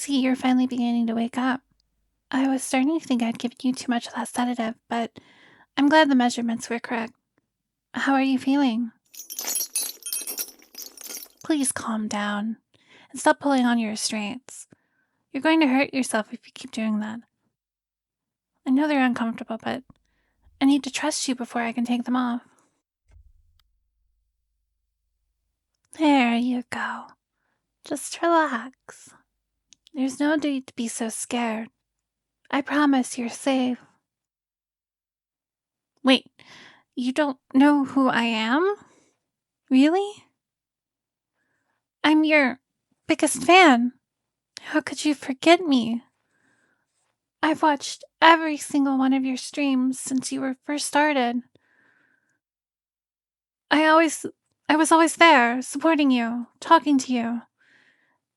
see you're finally beginning to wake up. I was starting to think I'd given you too much of that sedative, but I'm glad the measurements were correct. How are you feeling? Please calm down and stop pulling on your restraints. You're going to hurt yourself if you keep doing that. I know they're uncomfortable, but I need to trust you before I can take them off. There you go. Just relax. There's no need to be so scared. I promise you're safe. Wait, you don't know who I am? Really? I'm your biggest fan. How could you forget me? I've watched every single one of your streams since you were first started. I always I was always there, supporting you, talking to you,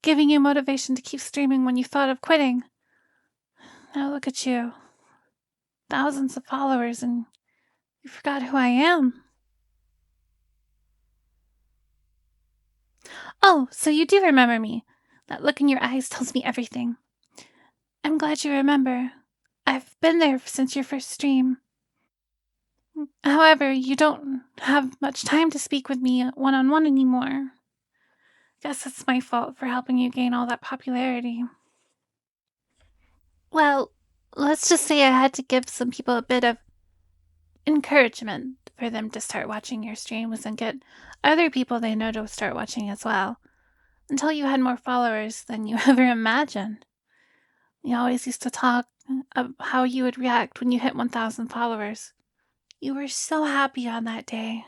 giving you motivation to keep streaming when you thought of quitting. Now look at you. Thousands of followers and you forgot who I am. Oh, so you do remember me. That look in your eyes tells me everything. I'm glad you remember. I've been there since your first stream. However, you don't have much time to speak with me one-on-one anymore. Guess it's my fault for helping you gain all that popularity. Well, let's just say I had to give some people a bit of encouragement for them to start watching your streams and get other people they know to start watching as well, until you had more followers than you ever imagined. You always used to talk of how you would react when you hit 1,000 followers. You were so happy on that day.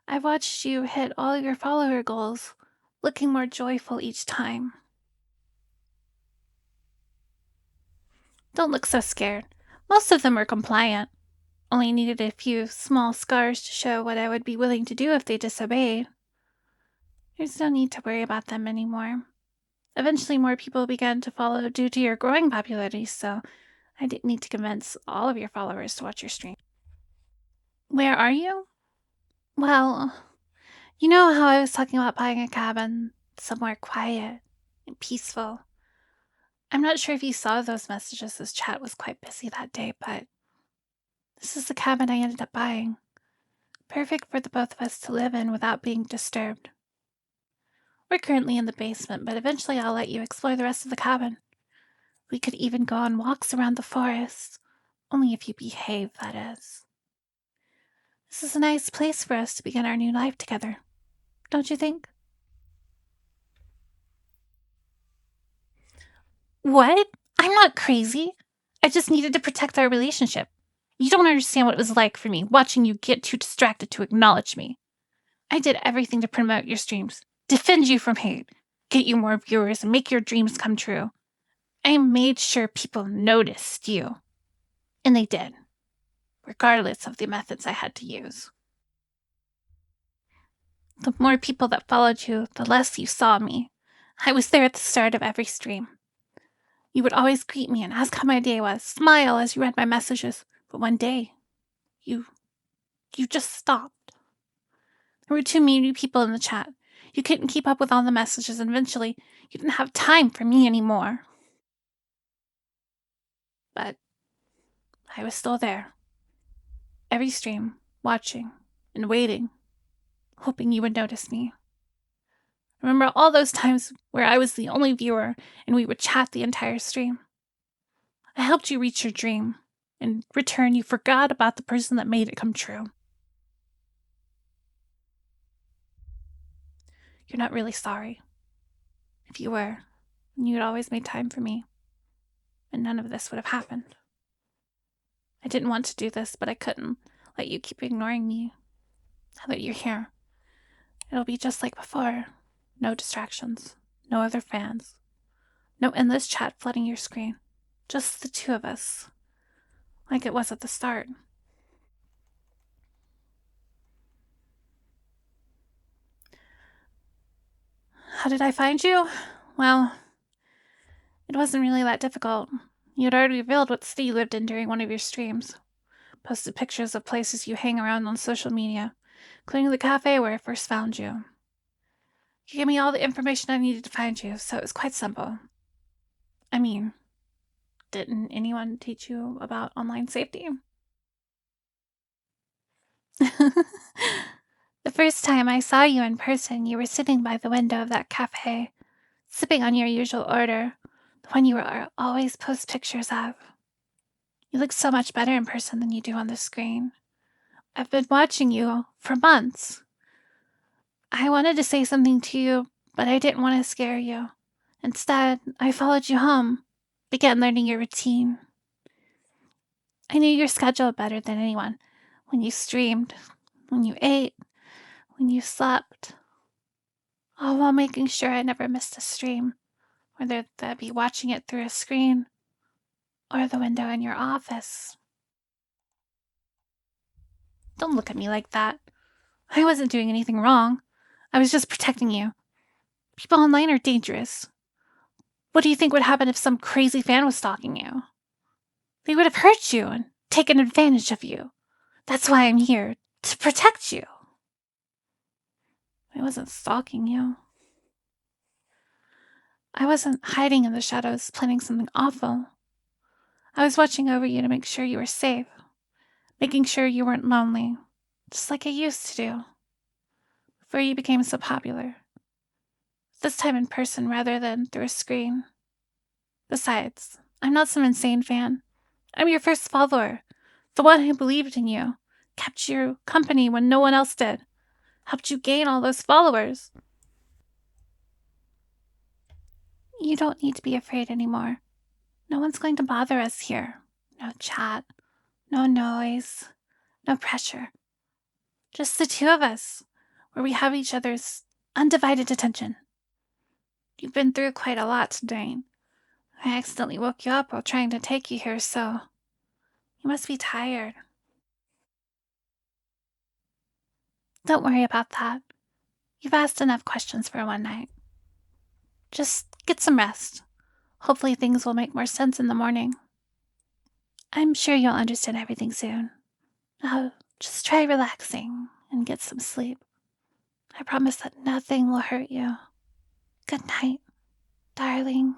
I watched you hit all your follower goals, looking more joyful each time. Don't look so scared. Most of them were compliant. Only needed a few small scars to show what I would be willing to do if they disobeyed. There's no need to worry about them anymore. Eventually, more people began to follow due to your growing popularity, so I didn't need to convince all of your followers to watch your stream. Where are you? Well, you know how I was talking about buying a cabin somewhere quiet and peaceful? I'm not sure if you saw those messages as chat was quite busy that day, but this is the cabin I ended up buying. Perfect for the both of us to live in without being disturbed. We're currently in the basement, but eventually I'll let you explore the rest of the cabin. We could even go on walks around the forest. Only if you behave, that is. This is a nice place for us to begin our new life together, don't you think? What? I'm not crazy. I just needed to protect our relationship. You don't understand what it was like for me watching you get too distracted to acknowledge me. I did everything to promote your streams, defend you from hate, get you more viewers, and make your dreams come true. I made sure people noticed you. And they did, regardless of the methods I had to use. The more people that followed you, the less you saw me. I was there at the start of every stream. You would always greet me and ask how my day was, smile as you read my messages. But one day, you just stopped. There were too many people in the chat. You couldn't keep up with all the messages, and eventually, you didn't have time for me anymore. But I was still there. Every stream, watching and waiting, hoping you would notice me. Remember all those times where I was the only viewer and we would chat the entire stream? I helped you reach your dream. In return, you forgot about the person that made it come true. You're not really sorry. If you were, then you'd always made time for me, and none of this would have happened. I didn't want to do this, but I couldn't let you keep ignoring me. Now that you're here, it'll be just like before. No distractions, no other fans, no endless chat flooding your screen. Just the two of us, like it was at the start. How did I find you? Well, it wasn't really that difficult. You had already revealed what city you lived in during one of your streams. Posted pictures of places you hang around on social media, including the cafe where I first found you. You gave me all the information I needed to find you, so it was quite simple. I mean, didn't anyone teach you about online safety? The first time I saw you in person, you were sitting by the window of that cafe, sipping on your usual order, the one you were always post pictures of. You look so much better in person than you do on the screen. I've been watching you for months. I wanted to say something to you, but I didn't want to scare you. Instead, I followed you home, began learning your routine. I knew your schedule better than anyone. When you streamed, when you ate, when you slept, all while making sure I never missed a stream, whether that be watching it through a screen or the window in your office. Don't look at me like that. I wasn't doing anything wrong. I was just protecting you. People online are dangerous. What do you think would happen if some crazy fan was stalking you? They would have hurt you and taken advantage of you. That's why I'm here, to protect you. I wasn't stalking you. I wasn't hiding in the shadows planning something awful. I was watching over you to make sure you were safe, making sure you weren't lonely, just like I used to do, before you became so popular. This time in person rather than through a screen. Besides, I'm not some insane fan. I'm your first follower, the one who believed in you, kept you company when no one else did, helped you gain all those followers. You don't need to be afraid anymore. No one's going to bother us here. No chat, no noise, no pressure. Just the two of us, where we have each other's undivided attention. You've been through quite a lot today. I accidentally woke you up while trying to take you here, so you must be tired. Don't worry about that. You've asked enough questions for one night. Just get some rest. Hopefully things will make more sense in the morning. I'm sure you'll understand everything soon. Now, just try relaxing and get some sleep. I promise that nothing will hurt you. Good night, darling.